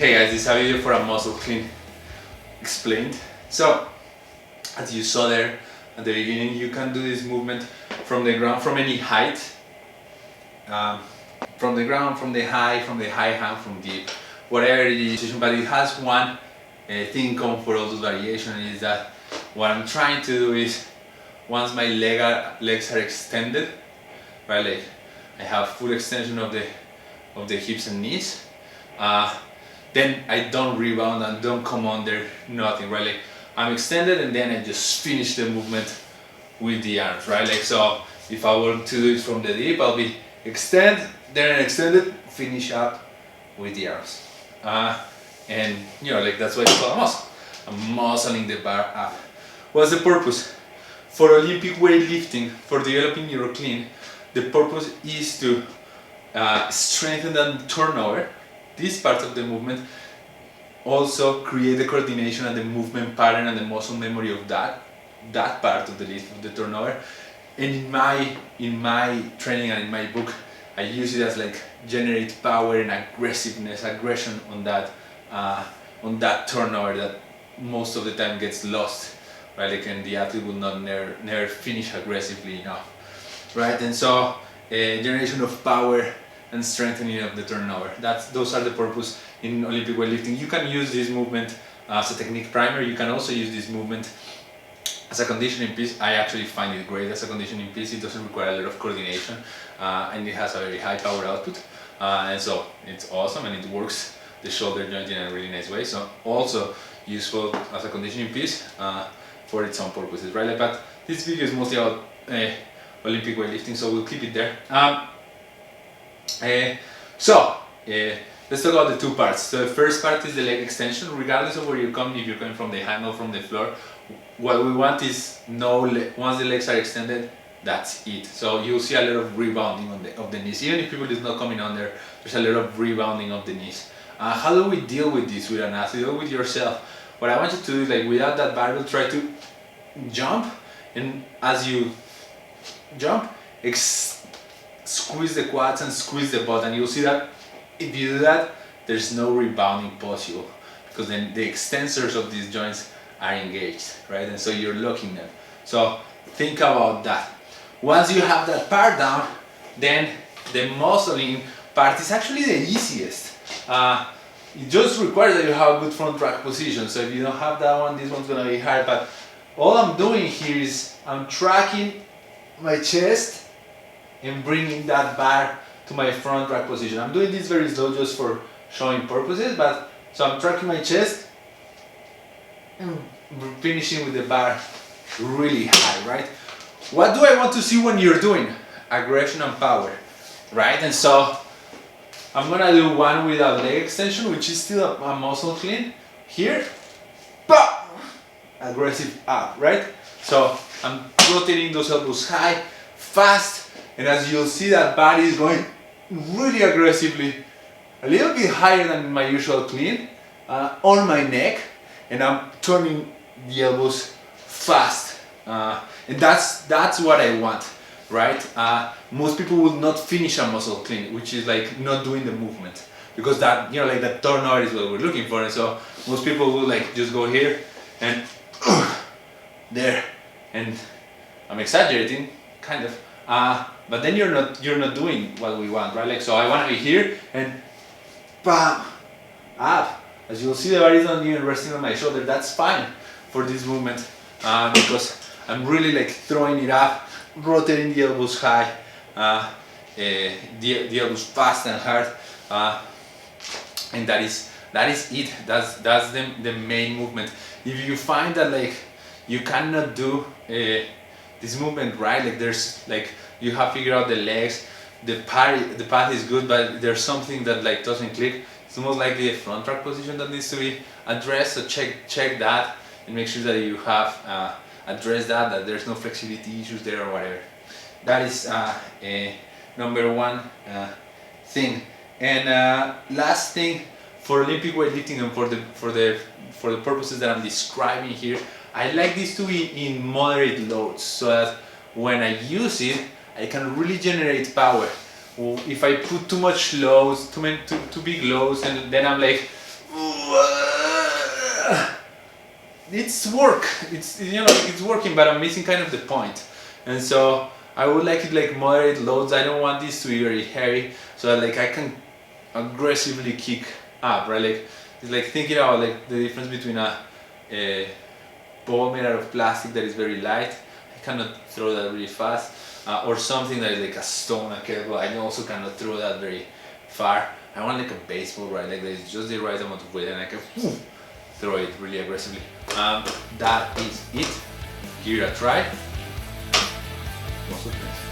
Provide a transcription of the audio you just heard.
Hey guys, this is a video for a muscle clean explained. So, as you saw there at the beginning, you can do this movement from the ground, from any height. From the ground, from the high hand, from deep, whatever it is. But it has one thing common for all those variations, is that what I'm trying to do is, once my legs are extended, right, like I have full extension of the hips and knees, then I don't rebound and don't come under, nothing, right? Like I'm extended and then I just finish the movement with the arms, right? Like, so if I were to do it from the deep, I'll be extend, then extended, finish up with the arms. And you know, like that's why it's called a muscle. I'm muscling the bar up. What's the purpose? For Olympic weightlifting, for developing your clean, the purpose is to strengthen the turnover, this part of the movement, also create the coordination and the movement pattern and the muscle memory of that part of the lift, of the turnover. And in my training and in my book, I use it as like generate power and aggressiveness, aggression on that turnover that most of the time gets lost, right? Like, and the athlete will never finish aggressively enough, right? And so generation of power and strengthening of the turnover. Those are the purpose in Olympic weightlifting. You can use this movement as a technique primer. You can also use this movement as a conditioning piece. I actually find it great as a conditioning piece. It doesn't require a lot of coordination, and it has a very high power output, and so it's awesome, and it works the shoulder joint in a really nice way. So also useful as a conditioning piece for its own purposes, right? But this video is mostly about Olympic weightlifting, so we'll keep it there. Let's talk about the two parts. So the first part is the leg extension. Regardless of where you're coming, if you're coming from the hand or from the floor, what we want is once the legs are extended, that's it. So you'll see a lot of rebounding of the knees. Even if people is not coming on there, there's a lot of rebounding of the knees. How do we deal with this with an athlete or with yourself? What I want you to do is, like, without that barbell, try to jump, and as you jump, squeeze the quads and squeeze the butt, and you'll see that if you do that, there's no rebounding possible, because then the extensors of these joints are engaged, right? And so you're locking them. So think about that. Once you have that part down, then the muscling part is actually the easiest. It just requires that you have a good front rack position. So if you don't have that one, this one's gonna be hard. But all I'm doing here is I'm tracking my chest and bringing that bar to my front rack position. I'm doing this very slow just for showing purposes, but so I'm tracking my chest and finishing with the bar really high, right? What do I want to see when you're doing? Aggression and power, right? And so I'm gonna do one without leg extension, which is still a muscle clean. Here, bah! Aggressive up, right? So I'm rotating those elbows high, fast, and as you'll see, that body is going really aggressively, a little bit higher than my usual clean, on my neck, and I'm turning the elbows fast, and that's what I want, right? Most people will not finish a muscle clean, which is like not doing the movement, because that, you know, like that turnover is what we're looking for, and so most people will like just go here and there, and I'm exaggerating, kind of, but then you're not doing what we want, right? Like, so I want to be here and bam, up. As you'll see, the body is not even resting on my shoulder. That's fine for this movement, because I'm really like throwing it up, rotating the elbows high, the elbows fast and hard, and that is it. That's the main movement. If you find that like you cannot do this movement right, like there's like you have figured out the legs, the path is good, but there's something that like doesn't click, it's most likely a front rack position that needs to be addressed. So check that and make sure that you have addressed that there's no flexibility issues there or whatever. That is number one thing. And last thing, for Olympic weightlifting and for the purposes that I'm describing here, I like this to be in moderate loads, so that when I use it, I can really generate power. If I put too much loads, too big loads, and then I'm like, it's work. It's, you know, it's working, but I'm missing kind of the point. And so I would like it like moderate loads. I don't want this to be very heavy, so that like I can aggressively kick up, right? Like it's like thinking about like the difference between a ball made out of plastic that is very light. I cannot throw that really fast, or something that is like a stone, a kettlebell. I also cannot throw that very far. I want like a baseball, right? Like there's just the right amount of weight, and I can throw it really aggressively. That is it. Give it a try. Muscle tense.